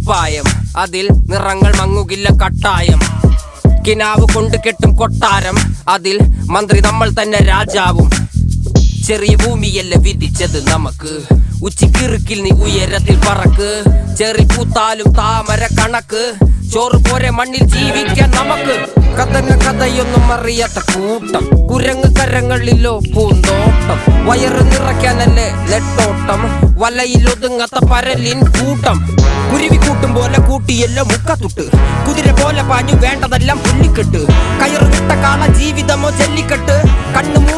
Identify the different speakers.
Speaker 1: കുപ്പായം, അതിൽ നിറങ്ങൾ മങ്ങുകില്ല കട്ടായം. കിനാവ് കൊണ്ട് കെട്ടും കൊട്ടാരം, അതിൽ മന്ത്രി നമ്മൾ തന്നെ രാജാവും. ചെറിയ ഭൂമിയല്ല വിധിച്ചത് നമുക്ക്, ഉച്ചിക്കിറുക്കിൽ നീ ഉയരത്തിൽ പറക്ക്. ചെറി പൂത്താലും താമര കണക്ക്, ചോറ് പോരെ മണ്ണിൽ ജീവിക്കാൻ നമുക്ക്. കഥയൊന്നും അറിയാത്ത കൂട്ടം, കുരങ്ങ് കരങ്ങളിലോ പൂന്തോട്ടം. വയറ് നിറയ്ക്കാനല്ലേ നെട്ടോട്ടം, വലയിലൊതുങ്ങാത്ത പരലിൻ കൂട്ടം. കുരുവി കൂട്ടും പോലെ കൂട്ടിയല്ലോ മുക്കത്തുട്ട്, കുതിര പോലെ പാഞ്ഞു വേണ്ടതെല്ലാം പുല്ലിക്കെട്ട്. കയറ് വിട്ട കാള ജീവിതമോ ജല്ലിക്കെട്ട്, കണ്ണു മൂടി